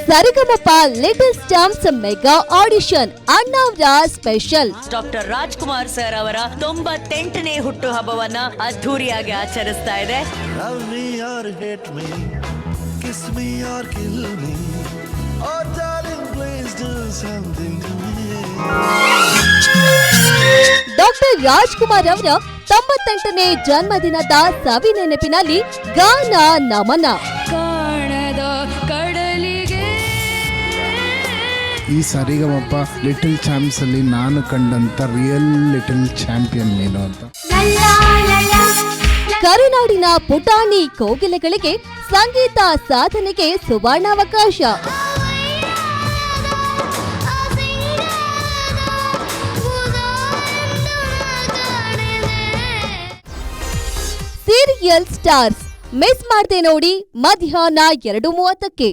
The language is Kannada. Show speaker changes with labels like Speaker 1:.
Speaker 1: ಸರಿಗಮಪ ಲಿಟಲ್ ಸ್ಟಾಂಪ್ಸ್ ಮೆಗಾ ಆಡಿಷನ್ ಅಣ್ಣಾವ್ರ ಸ್ಪೆಷಲ್.
Speaker 2: ಡಾಕ್ಟರ್ ರಾಜ್ಕುಮಾರ್ ಸರ್ ಅವರ 98ನೇ ಹುಟ್ಟುಹಬ್ಬವನ್ನ ಅದ್ಧೂರಿಯಾಗಿ ಆಚರಿಸ್ತಾ ಇದೆ. ಡಾಕ್ಟರ್ ರಾಜ್ಕುಮಾರ್ ಅವರ 98ನೇ ಜನ್ಮದಿನದ ಸವಿ ನೆನಪಿನಲ್ಲಿ ಗಾನ ನಮನ.
Speaker 3: ಈ ಸರಿಗಮಪ ಲಿಟಲ್ ಚಾಂಪ್ಸ್ ಅಲ್ಲಿ ನಾನು ಕಂಡಂತ ರಿಯಲ್ ಲಿಟಲ್ ಚಾಂಪಿಯನ್ ನೀನು ಅಂತ.
Speaker 1: ಕರುನಾಡಿನ ಪುಟಾಣಿ ಕೋಗಿಲೆಗಳಿಗೆ ಸಂಗೀತ ಸಾಧನೆಗೆ ಸುವರ್ಣಾವಕಾಶ. ಸೀರಿಯಲ್ ಸ್ಟಾರ್ಸ್ ಮಿಸ್ ಮಾಡದೆ ನೋಡಿ ಮಧ್ಯಾಹ್ನ 2:30ಕ್ಕೆ.